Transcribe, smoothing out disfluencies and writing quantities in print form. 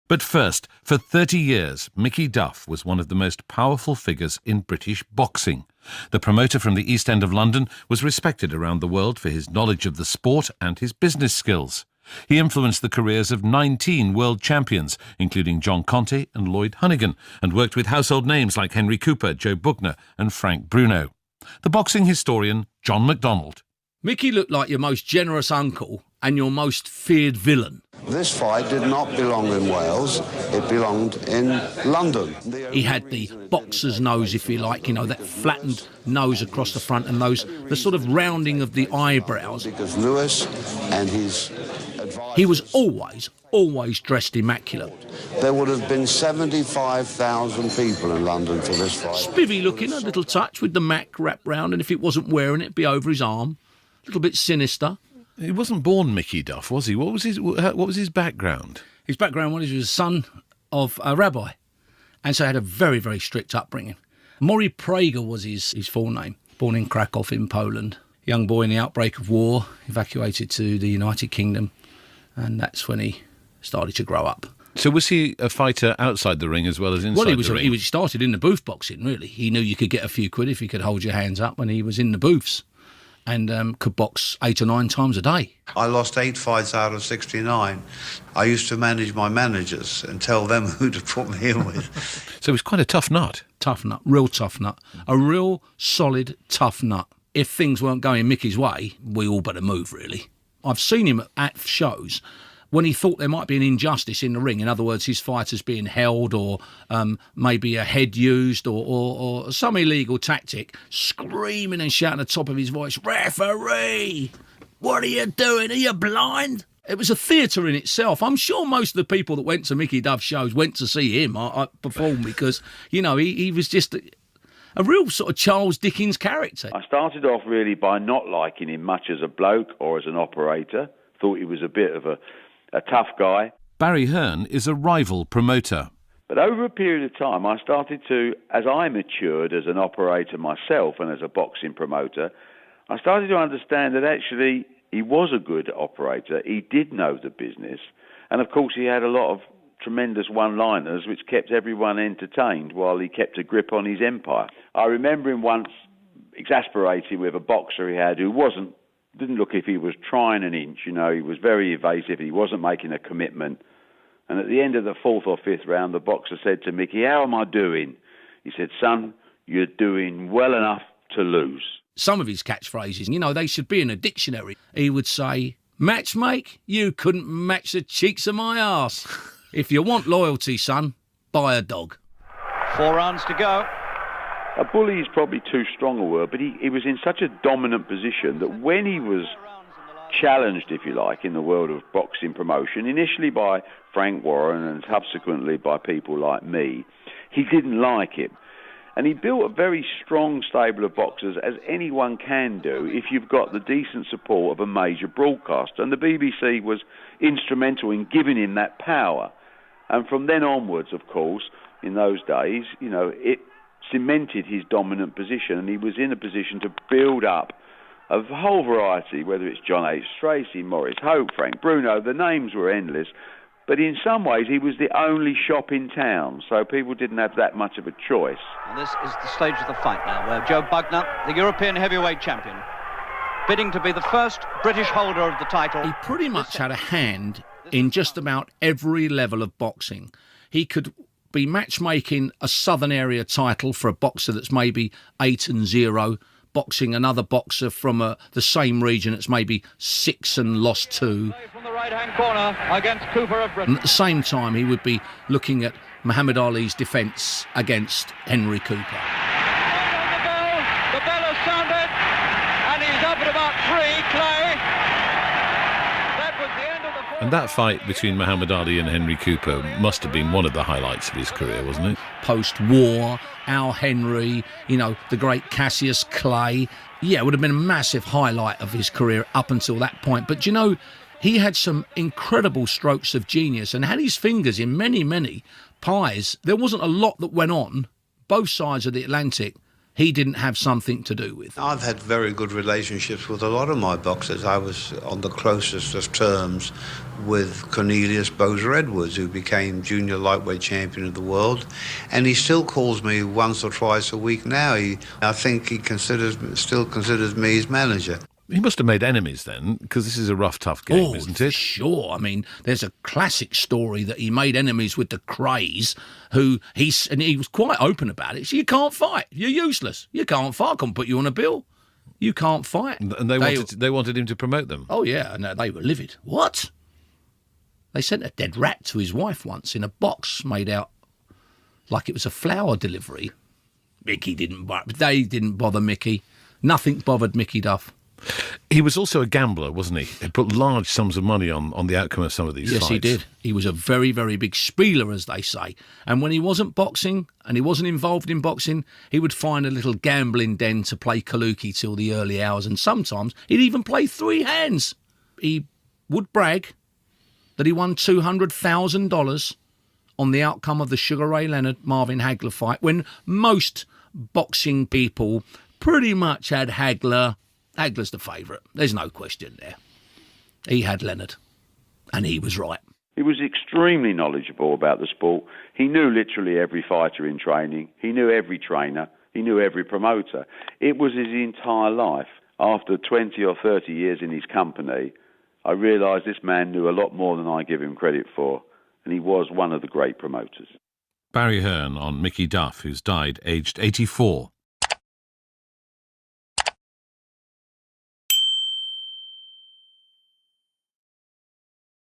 But first, for 30 years, Mickey Duff was one of the most powerful figures in British boxing. The promoter from the East End of London was respected around the world for his knowledge of the sport and his business skills. He influenced the careers of 19 world champions, including John Conte and Lloyd Honeyghan, and worked with household names like Henry Cooper, Joe Buckner and Frank Bruno. The boxing historian John MacDonald. Mickey looked like your most generous uncle and your most feared villain. This fight did not belong in Wales, it belonged in London. He had the boxer's nose, if you like, that flattened nose across the front and the sort of rounding of the eyebrows. Because Lewis and his advisors... He was always dressed immaculate. There would have been 75,000 people in London for this fight. Spivvy looking, a little touch with the Mac wrapped round, and if it wasn't wearing it, it'd be over his arm. A little bit sinister. He wasn't born Mickey Duff, was he? What was his background? His background was he was the son of a rabbi, and so had a very, very strict upbringing. Maury Prager was his full name. Born in Krakow in Poland. Young boy in the outbreak of war, evacuated to the United Kingdom, and that's when he started to grow up. So was he a fighter outside the ring as well as inside the ring? He started in the booth boxing, really. He knew you could get a few quid if you could hold your hands up when he was in the booths. And could box 8 or 9 times a day. I lost 8 fights out of 69. I used to manage my managers and tell them who to put me in with. So he was quite a tough nut. Tough nut, real tough nut. A real solid, tough nut. If things weren't going Mickey's way, we all better move, really. I've seen him at shows when he thought there might be an injustice in the ring. In other words, his fighters being held or maybe a head used or some illegal tactic, screaming and shouting at the top of his voice, "Referee, what are you doing? Are you blind?" It was a theatre in itself. I'm sure most of the people that went to Mickey Duff shows went to see him perform because, he was just a real sort of Charles Dickens character. I started off really by not liking him much as a bloke or as an operator. Thought he was a bit of a tough guy. Barry Hearn is a rival promoter. But over a period of time, I started to, as I matured as an operator myself and as a boxing promoter, I started to understand that actually he was a good operator. He did know the business. And of course, he had a lot of tremendous one-liners which kept everyone entertained while he kept a grip on his empire. I remember him once exasperating with a boxer he had who didn't look if he was trying an inch, he was very evasive, he wasn't making a commitment. And at the end of the 4th or 5th round, the boxer said to Mickey, "How am I doing?" He said, "Son, you're doing well enough to lose." Some of his catchphrases, they should be in a dictionary. He would say, "Matchmake, you couldn't match the cheeks of my arse. If you want loyalty, son, buy a dog." 4 rounds to go. A bully is probably too strong a word, but he was in such a dominant position that when he was challenged, if you like, in the world of boxing promotion, initially by Frank Warren and subsequently by people like me, he didn't like him. And he built a very strong stable of boxers, as anyone can do if you've got the decent support of a major broadcaster. And the BBC was instrumental in giving him that power. And from then onwards, of course, in those days, it cemented his dominant position, and he was in a position to build up a whole variety, whether it's John H. Stracey, Maurice Hope, Frank Bruno, the names were endless. But in some ways, he was the only shop in town, so people didn't have that much of a choice. And this is the stage of the fight now, where Joe Buckner, the European heavyweight champion, bidding to be the first British holder of the title. He pretty much had a hand in just about every level of boxing. He could be matchmaking a Southern area title for a boxer that's maybe 8-0, boxing another boxer from the same region that's maybe 6 and lost 2. From the right-hand corner against Cooper of Britain. And at the same time, he would be looking at Muhammad Ali's defence against Henry Cooper. The bell has sounded, and he's up at about 3, Clay. That was the end of the fourth. And that fight between Muhammad Ali and Henry Cooper must have been one of the highlights of his career, wasn't it? Post-war, Al Henry, the great Cassius Clay. Yeah, it would have been a massive highlight of his career up until that point. But, he had some incredible strokes of genius and had his fingers in many, many pies. There wasn't a lot that went on, both sides of the Atlantic, he didn't have something to do with. I've had very good relationships with a lot of my boxers. I was on the closest of terms with Cornelius Bozer Edwards, who became junior lightweight champion of the world, and he still calls me once or twice a week now. I think he still considers me his manager. He must have made enemies then, because this is a rough, tough game, isn't it? Sure. I mean, there's a classic story that he made enemies with the Crays, and he was quite open about it. So you can't fight. You're useless. You can't fight. I can put you on a bill. You can't fight. And they wanted him to promote them. Oh, yeah. No, they were livid. What? They sent a dead rat to his wife once in a box made out like it was a flower delivery. They didn't bother Mickey. Nothing bothered Mickey Duff. He was also a gambler, wasn't he? He put large sums of money on the outcome of some of these fights. Yes, he did. He was a very, very big spieler, as they say. And when he wasn't boxing and he wasn't involved in boxing, he would find a little gambling den to play kaluki till the early hours. And sometimes he'd even play 3 hands. He would brag that he won $200,000 on the outcome of the Sugar Ray Leonard-Marvin Hagler fight, when most boxing people pretty much had Hagler. Hagler's the favourite. There's no question there. He had Leonard, and he was right. He was extremely knowledgeable about the sport. He knew literally every fighter in training. He knew every trainer. He knew every promoter. It was his entire life. After 20 or 30 years in his company, I realised this man knew a lot more than I give him credit for, and he was one of the great promoters. Barry Hearn on Mickey Duff, who's died aged 84.